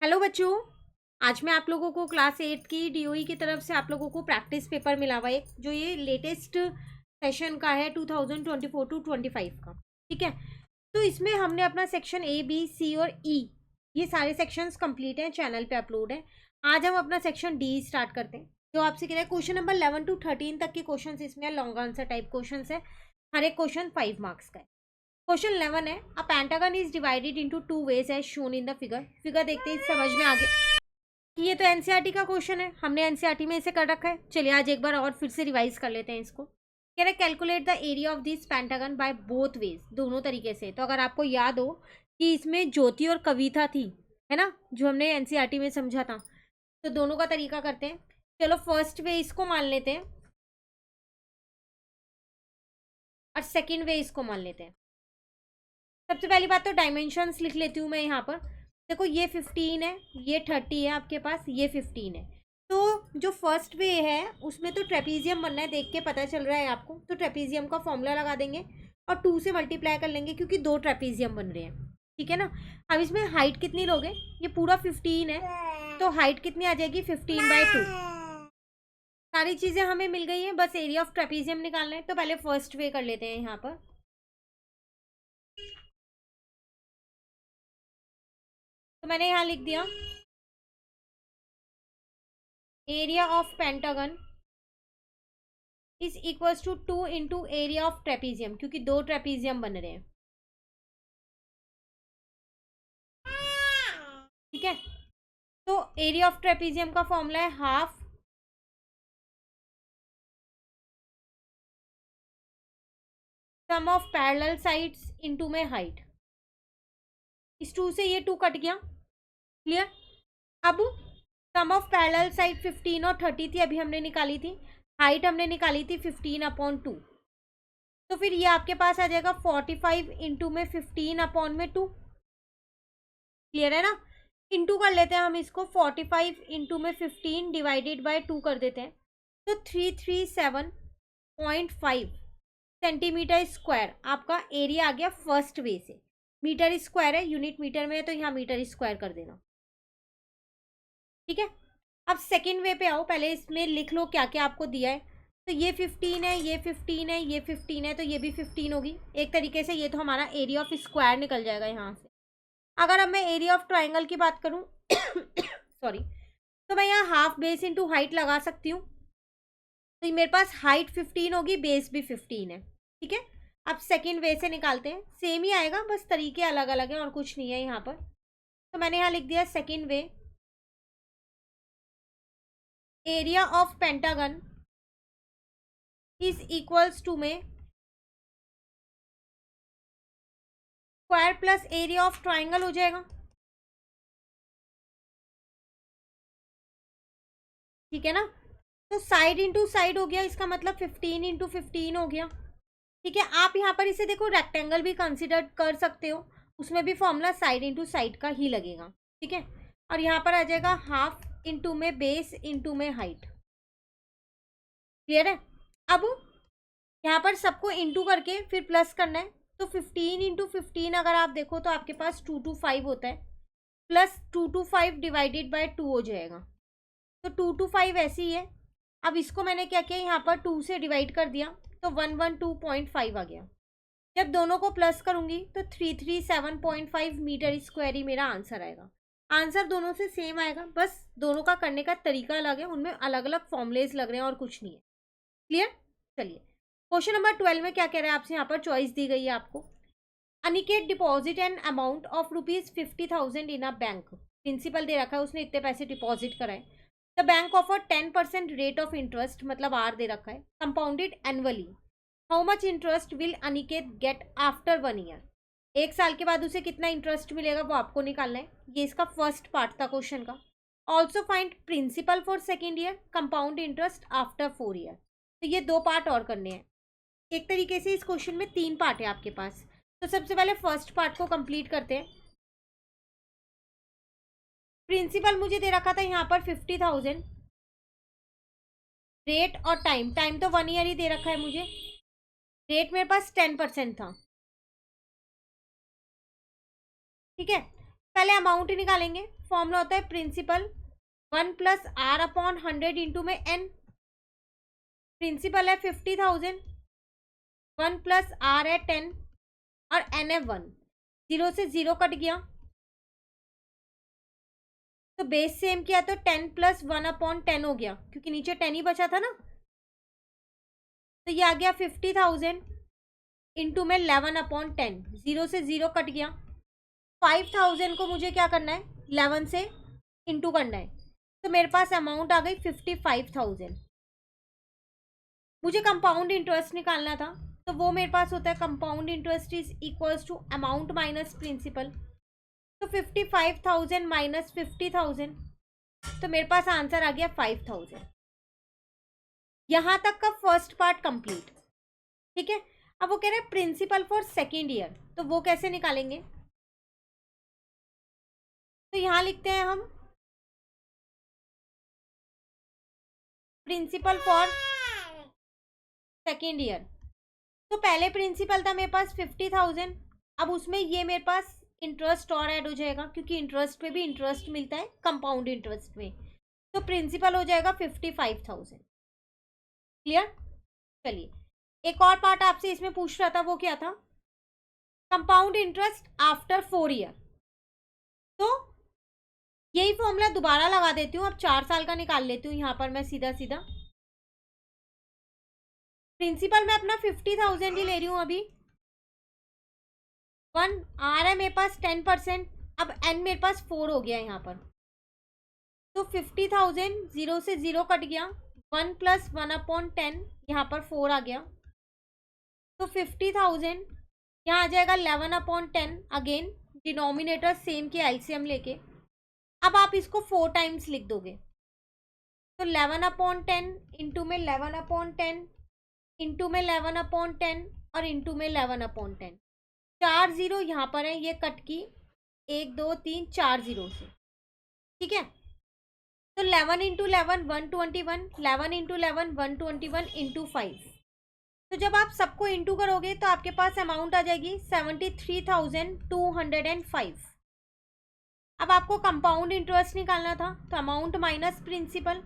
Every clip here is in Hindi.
हेलो बच्चों। आज मैं आप लोगों को क्लास 8 की डीओई की तरफ से आप लोगों को प्रैक्टिस पेपर मिला हुआ है, जो ये लेटेस्ट सेशन का है 2024 टू 25 का। ठीक है, तो इसमें हमने अपना सेक्शन ए बी सी और ई ये सारे सेक्शंस कंप्लीट हैं, चैनल पे अपलोड है। आज हम अपना सेक्शन डी स्टार्ट करते हैं, जो आपसे कह रहा है क्वेश्चन नंबर 11 टू 13 तक के क्वेश्चन इसमें लॉन्ग आंसर टाइप क्वेश्चन है। हर एक क्वेश्चन 5 मार्क्स का है। क्वेश्चन 11 है, a pentagon is divided into two wedge as shown in the figure. Figure देखते ही समझ में आ गया कि ये तो एनसीईआरटी का क्वेश्चन है, हमने एनसीईआरटी में इसे कर रखा है। चलिए आज एक बार और फिर से रिवाइज कर लेते हैं इसको। कह रहे calculate the area of this pentagon by both ways, दोनों तरीके से। तो अगर आपको याद हो कि इसमें ज्योति और कविता थी, है ना, जो हमने एनसीईआरटी में समझा था, तो दोनों का तरीका करते हैं। चलो फर्स्ट वे इसको मान लेते हैं और सेकेंड वे इसको मान लेते हैं। सबसे पहली बात तो डायमेंशंस लिख लेती हूँ मैं यहाँ पर। देखो ये 15 है, ये 30 है आपके पास, ये 15 है। तो जो फर्स्ट वे है उसमें तो ट्रेपीजियम बनना है, देख के पता चल रहा है आपको। तो ट्रेपीजियम का फॉर्मूला लगा देंगे और 2 से मल्टीप्लाई कर लेंगे, क्योंकि 2 ट्रेपीजियम बन रहे हैं। ठीक है ना। अब इसमें हाइट कितनी लोगे, ये पूरा 15 है, तो हाइट कितनी आ जाएगी 15/2। सारी चीज़ें हमें मिल गई हैं, बस एरिया ऑफ ट्रेपीजियम निकालना है। तो पहले फर्स्ट वे कर लेते हैं यहाँ पर। तो मैंने यहाँ लिख दिया area of pentagon is equals to 2 into area of trapezium, क्योंकि 2 ट्रेपीजियम बन रहे हैं। ठीक है, तो एरिया ऑफ ट्रेपीजियम का फॉर्मूला है half sum of parallel sides into में हाइट। इस 2 से ये 2 कट गया। क्लियर। अब सम ऑफ पैरेलल साइड 15 और 30 थी, अभी हमने निकाली थी। हाइट हमने निकाली थी 15/2। तो फिर ये आपके पास आ जाएगा 45 इंटू में 15/2। क्लियर है ना। इंटू कर लेते हैं हम इसको, 45 इंटू में 15 डिवाइडेड बाय 2 कर देते हैं। तो 337.5 सेंटीमीटर स्क्वायर आपका एरिया आ गया फर्स्ट वे से। मीटर स्क्वायर है, यूनिट मीटर में है, तो यहाँ मीटर स्क्वायर कर देना। ठीक है, अब सेकेंड वे पे आओ। पहले इसमें लिख लो क्या क्या आपको दिया है। तो ये 15 है, ये 15 है, ये 15 है, तो ये भी 15 होगी। एक तरीके से ये तो हमारा एरिया ऑफ स्क्वायर निकल जाएगा यहाँ से। अगर अब मैं एरिया ऑफ ट्राइंगल की बात करूँ सॉरी, तो मैं यहाँ हाफ बेस इंटू हाइट लगा सकती हूँ। तो मेरे पास हाइट 15 होगी, बेस भी 15 है। ठीक है, अब सेकेंड वे से निकालते हैं। सेम ही आएगा, बस तरीके अलग अलग हैं और कुछ नहीं है यहाँ पर। तो मैंने यहाँ लिख दिया second way, area of pentagon is equals to में square plus area of triangle हो जाएगा। ठीक है ना। तो साइड इंटू साइड हो गया, इसका मतलब 15 इंटू 15 हो गया। ठीक है, आप यहाँ पर इसे देखो रेक्टेंगल भी कंसिडर कर सकते हो, उसमें भी फॉर्मूला साइड इंटू साइड का ही लगेगा। ठीक है, और यहाँ पर आ जाएगा हाफ इंटू में बेस इंटू में हाइट। क्लियर है। अब यहाँ पर सबको इंटू करके फिर प्लस करना है। तो 15 इंटू 15 अगर आप देखो तो आपके पास 2 to 5 होता है, प्लस 2 to 5 डिवाइडेड बाय 2 हो जाएगा। तो 2 to 5 ऐसे ही है। अब इसको मैंने क्या किया, यहाँ पर 2 से डिवाइड कर दिया, तो 112.5 आ गया। जब दोनों को प्लस करूंगी तो 337.5 मीटर स्क्वायर ही मेरा आंसर आएगा। आंसर दोनों से सेम आएगा, बस दोनों का करने का तरीका अलग है, उनमें अलग अलग फॉर्मुलेज लग रहे हैं और कुछ नहीं है। क्लियर। चलिए क्वेश्चन नंबर 12 में क्या कह रहे हैं आपसे, यहाँ पर चॉइस दी गई है आपको। Aniket deposit an amount of ₹50,000 in a bank. Principal दे रखा है, उसने इतने पैसे डिपॉजिट कराए। The bank offer 10% rate of interest, मतलब आर दे रखा है, compounded annually. How much interest will Aniket get after 1 year. एक साल के बाद उसे कितना इंटरेस्ट मिलेगा वो आपको निकालना है। ये इसका फर्स्ट पार्ट था क्वेश्चन का। Also find principal for second year, compound interest after 4 year. तो ये 2 पार्ट और करने हैं। एक तरीके से इस क्वेश्चन में 3 पार्ट है आपके पास। तो सबसे पहले फर्स्ट पार्ट को कंप्लीट करते हैं। प्रिंसिपल मुझे दे रखा था यहाँ पर 50,000। रेट और टाइम, टाइम तो 1 ईयर ही दे रखा है मुझे। रेट मेरे पास 10% था। ठीक है, पहले अमाउंट ही निकालेंगे। फॉर्मूला होता है प्रिंसिपल 1+r/100 इंटू में n। प्रिंसिपल है 50,000, 1+r है 10 और n है 1। 0 से 0 कट गया तो बेस सेम किया तो 10 + 1/10 हो गया, क्योंकि नीचे 10 ही बचा था ना। तो ये आ गया 50,000 इंटू में 11/10। 0 से 0 कट गया। 5,000 को मुझे क्या करना है, 11 से इंटू करना है, तो मेरे पास अमाउंट आ गई 55,000। मुझे कंपाउंड इंटरेस्ट निकालना था, तो वो मेरे पास होता है compound interest is equals to amount minus principal. तो 55,000 माइनस 50,000, तो मेरे पास आंसर आ गया 5,000। यहाँ तक का फर्स्ट पार्ट कंप्लीट। ठीक है, अब वो कह रहे हैं प्रिंसिपल फॉर सेकेंड ईयर, तो वो कैसे निकालेंगे। तो यहाँ लिखते हैं हम प्रिंसिपल फॉर सेकेंड ईयर। तो पहले प्रिंसिपल था मेरे पास 50,000, अब उसमें ये मेरे पास इंटरेस्ट और ऐड हो जाएगा, क्योंकि इंटरेस्ट पे भी इंटरेस्ट मिलता है कंपाउंड इंटरेस्ट में। तो प्रिंसिपल हो जाएगा 55,000। क्लियर। चलिए, एक और पार्ट आपसे इसमें पूछ रहा था, वो क्या था, कंपाउंड इंटरेस्ट आफ्टर 4 ईयर। तो यही फॉर्मूला दोबारा लगा देती हूँ, अब 4 साल का निकाल लेती हूँ यहाँ पर मैं सीधा सीधा। प्रिंसिपल मैं अपना 50,000 ही ले रही हूँ अभी। 1 आ रहा है मेरे पास 10%, अब n मेरे पास 4 हो गया यहाँ पर। तो 50,000 0 से 0 कट गया, 1 + 1/10 यहाँ पर 4 आ गया। तो 50,000 यहाँ आ जाएगा 11/10। अगेन डिनोमिनेटर सेम के एलसीएम लेके अब आप इसको 4 टाइम्स लिख दोगे। तो 11/10 इंटू में 11/10 इंटू में 11/10 और इंटू में 11/10। 4 0 यहाँ पर है, ये कट की 1 2 3 4 0 से। ठीक है, तो 11 इंटू 11 121, 11 इंटू 11 121 इंटू 5। तो जब आप सबको इंटू करोगे तो आपके पास अमाउंट आ जाएगी 73,205। अब आपको कंपाउंड इंटरेस्ट निकालना था, तो अमाउंट माइनस प्रिंसिपल।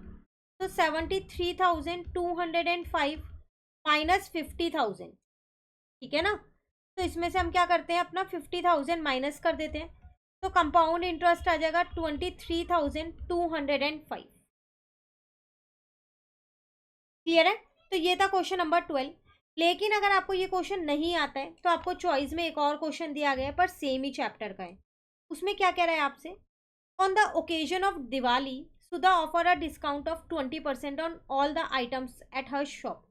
तो 73,205 माइनस 50,000। ठीक है ना, तो इसमें से हम क्या करते हैं, अपना 50,000 माइनस कर देते हैं। तो कंपाउंड इंटरेस्ट आ जाएगा 23,205। क्लियर है। तो ये था क्वेश्चन नंबर 12। लेकिन अगर आपको ये क्वेश्चन नहीं आता है तो आपको चॉइस में एक और क्वेश्चन दिया गया है, पर सेम ही चैप्टर का है। उसमें क्या कह रहा है आपसे, on the occasion of Diwali Sudha offer a discount of 20% on all the items at her shop.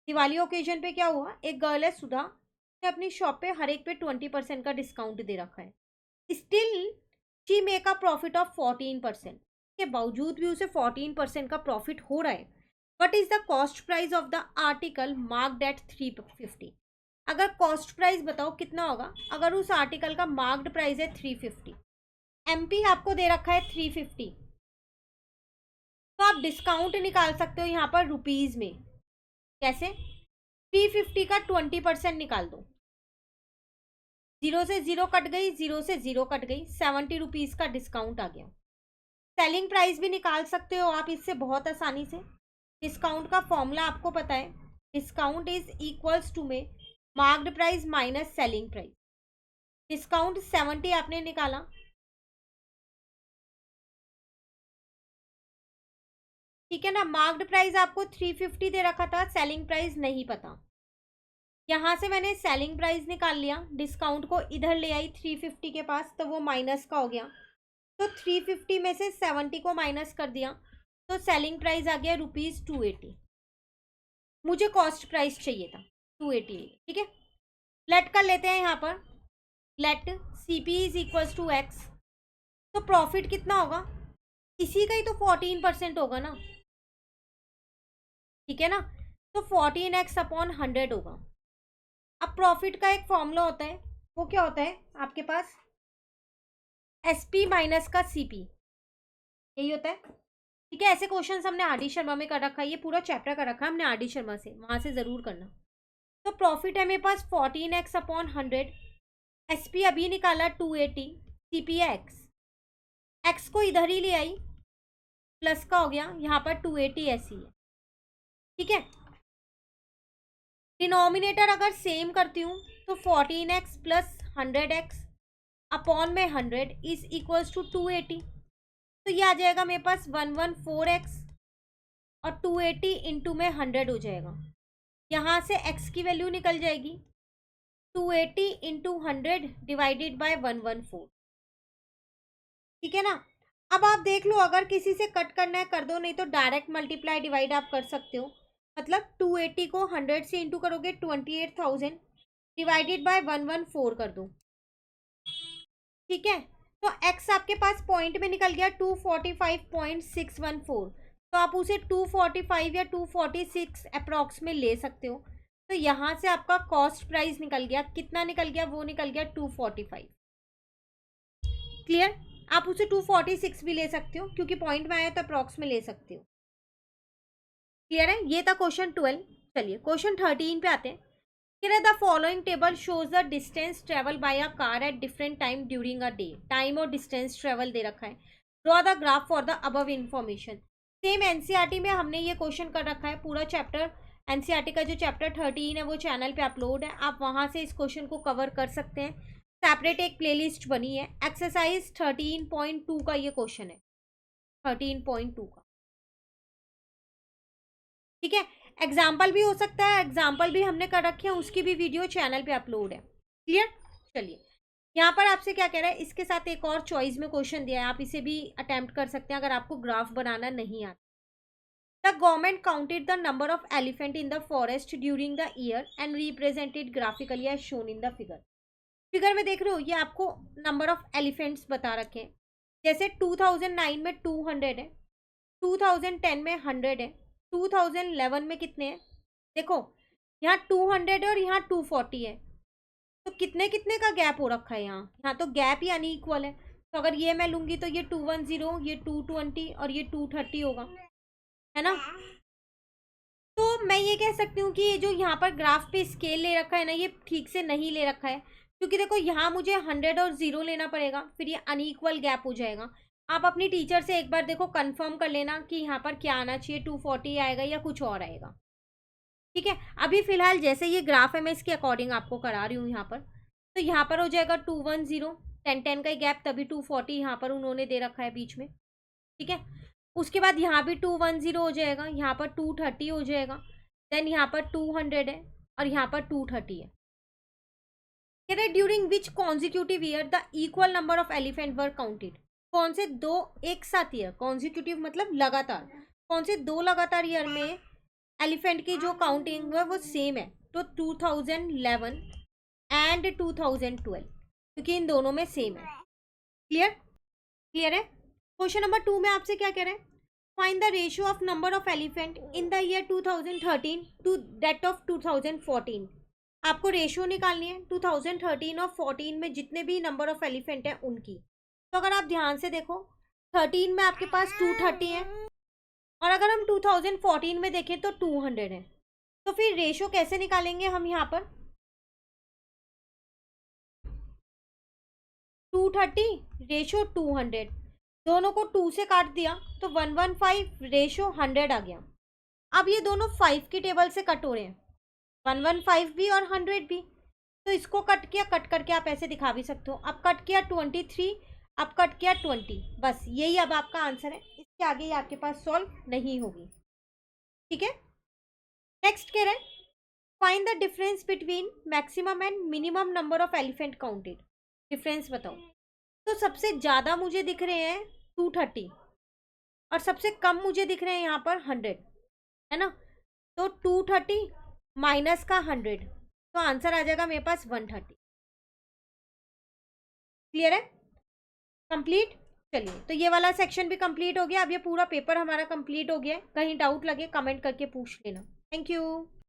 Diwali occasion पे क्या हुआ, एक गर्ल है सुधा ने अपनी शॉप पे हर एक पे 20% का डिस्काउंट दे रखा है। Still she make a profit of 14%। के बावजूद भी उसे 14% का प्रॉफिट हो रहा है। What is the cost price of the article marked at 350। अगर कॉस्ट प्राइस बताओ कितना होगा, अगर उस आर्टिकल का मार्क्ड प्राइस है 350, एमपी आपको दे रखा है 350, तो आप डिस्काउंट निकाल सकते हो यहाँ पर रुपीज में। कैसे, 350 का 20% निकाल दो। 0 से 0 कट गई, 0 से 0 कट गई, 70 रुपीज़ का डिस्काउंट आ गया। सेलिंग प्राइस भी निकाल सकते हो आप इससे बहुत आसानी से। डिस्काउंट का फॉर्मूला आपको पता है, डिस्काउंट इज इक्वल्स टू में marked price minus selling price. Discount 70 आपने निकाला, ठीक है ना। मार्क्ड प्राइस आपको 350 दे रखा था, सेलिंग प्राइस नहीं पता। यहाँ से मैंने सेलिंग प्राइस निकाल लिया, डिस्काउंट को इधर ले आई 350 के पास, तो वो माइनस का हो गया। तो 350 में से 70 को माइनस कर दिया, तो सेलिंग प्राइस आ गया ₹280। मुझे कॉस्ट प्राइस चाहिए था 280। ठीक है, लेट कर लेते हैं यहाँ पर, let CP is equals to x. तो प्रॉफिट कितना होगा, इसी का ही तो 14% होगा ना। ठीक है ना, तो 14x/100 होगा। अब प्रॉफिट का एक फॉर्मूला होता है, वो क्या होता है आपके पास, SP माइनस का CP, यही होता है। ठीक है, ऐसे क्वेश्चंस हमने RD शर्मा में कर रखा है, ये पूरा चैप्टर कर रखा है हमने RD शर्मा से, वहां से ज़रूर करना। तो प्रॉफिट है मेरे पास 14x/100, SP अभी निकाला 280, CP है x। एक्स को इधर ही ले आई, प्लस का हो गया, यहाँ पर 280 ऐसी है, ठीक है। डिनोमिनेटर अगर सेम करती हूँ तो 14x प्लस 100x अपॉन में 100 इज इक्वल्स टू 280, तो ये आ जाएगा मेरे पास 114x और 280 इंटू में 100 हो जाएगा। यहाँ से x की वैल्यू निकल जाएगी 280 इंटू 100 डिवाइडेड बाय 114, ठीक है ना। अब आप देख लो, अगर किसी से कट करना है कर दो, नहीं तो डायरेक्ट मल्टीप्लाई डिवाइड आप कर सकते हो। मतलब 280 को 100 से इंटू करोगे 28,000 डिवाइडेड बाय 114 कर दो, ठीक है। तो x आपके पास पॉइंट में निकल गया 245.614, तो आप उसे 245 या 246 अप्रॉक्स में ले सकते हो। तो यहाँ से आपका कॉस्ट प्राइस निकल गया, कितना निकल गया, वो निकल गया 245। क्लियर। आप उसे 246 भी ले सकते हो, क्योंकि पॉइंट में आया तो अप्रॉक्स में ले सकते हो। क्लियर है। ये था क्वेश्चन 12। चलिए क्वेश्चन 13 पे आते हैं। The following table shows the distance travel by a car at different time during a day. Time और डिस्टेंस ट्रेवल दे रखा है। Draw the graph for the above information. Same NCERT में हमने ये क्वेश्चन कर रखा है। पूरा चैप्टर एनसीईआरटी का जो चैप्टर 13 है वो चैनल पे अपलोड है, आप वहां से इस क्वेश्चन को कवर कर सकते हैं। सेपरेट एक प्लेलिस्ट बनी है। एक्सरसाइज 13.2 का ये क्वेश्चन है, 13.2 का, ठीक है। एग्जाम्पल भी हो सकता है, एग्जाम्पल भी हमने कर रखे हैं, उसकी भी वीडियो चैनल पे अपलोड है। क्लियर। चलिए यहाँ पर आपसे क्या कह रहा है, इसके साथ एक और चॉइस में क्वेश्चन दिया है, आप इसे भी अटेम्प्ट कर सकते हैं अगर आपको ग्राफ बनाना नहीं आता। The government counted the number of elephant in the forest during the year and represented graphically as shown in the figure. Figure में देख रहे हो, ये आपको नंबर ऑफ एलिफेंट्स बता रखे हैं। जैसे 2009 में 200 है, 2010 में 100 है, 2011 में कितने हैं, देखो यहाँ 200 है और यहाँ 240 है, तो कितने कितने का गैप हो रखा है यहाँ। यहाँ तो गैप ही अनइक्वल है, तो अगर ये मैं लूंगी तो ये 210, ये 220 और ये 230 होगा, है ना। तो मैं ये कह सकती हूँ कि ये जो यहाँ पर ग्राफ पे स्केल ले रखा है ना, ये ठीक से नहीं ले रखा है, क्योंकि देखो यहाँ मुझे 100 और 0 लेना पड़ेगा, फिर ये अनइक्वल गैप हो जाएगा। आप अपनी टीचर से एक बार देखो कंफर्म कर लेना कि यहाँ पर क्या आना चाहिए, 240 आएगा या कुछ और आएगा, ठीक है। अभी फिलहाल जैसे ये ग्राफ है मैं इसके अकॉर्डिंग आपको करा रही हूँ यहाँ पर। तो यहाँ पर हो जाएगा 210, 10 का ही गैप, तभी 240 यहाँ पर उन्होंने दे रखा है बीच में, ठीक है। उसके बाद यहाँ भी 210 हो जाएगा, यहाँ पर 230 हो जाएगा, देन यहाँ पर 200 है और यहाँ पर 230 है। कह रहे during which consecutive year the equal number of elephant were counted. कौन से दो एक साथ ईयर, कॉन्जिक्यूटिव मतलब लगातार, कौन से दो लगातार ईयर में एलिफेंट की जो काउंटिंग है वो सेम है। तो 2011 एंड 2012, क्योंकि इन दोनों में सेम है। क्लियर। क्लियर है। क्वेश्चन नंबर 2 में आपसे क्या कह रहे हैं, find the ratio of number of elephant in the year 2013 to that of 2014। आपको रेशियो निकालनी है 2013 और 14 में जितने भी नंबर ऑफ एलिफेंट है उनकी। तो अगर आप ध्यान से देखो 13 में आपके पास 230 है, और अगर हम 2014 में देखें तो 200 है, तो फिर रेशियो कैसे निकालेंगे हम यहाँ पर, 230 रेशियो 200, दोनों को 2 से काट दिया तो 115 रेशियो 100 आ गया। अब ये दोनों 5 की टेबल से कट हो रहे हैं, 115 भी और 100 भी, तो इसको कट किया, कट करके आप ऐसे दिखा भी सकते हो। अब कट किया 23, अब कट किया 20, बस यही अब आपका आंसर है, इसके आगे ये आपके पास सॉल्व नहीं होगी, ठीक है। नेक्स्ट कह रहे हैं find the difference between maximum and minimum number of elephant counted. Difference बताओ। तो सबसे ज़्यादा मुझे दिख रहे हैं 230 और सबसे कम मुझे दिख रहे हैं यहाँ पर 100, है ना। तो 230 माइनस का 100, तो आंसर आ जाएगा मेरे पास 130। क्लियर है। कंप्लीट। चलिए तो ये वाला सेक्शन भी कंप्लीट हो गया। अब ये पूरा पेपर हमारा कंप्लीट हो गया है। कहीं डाउट लगे कमेंट करके पूछ लेना। Thank you.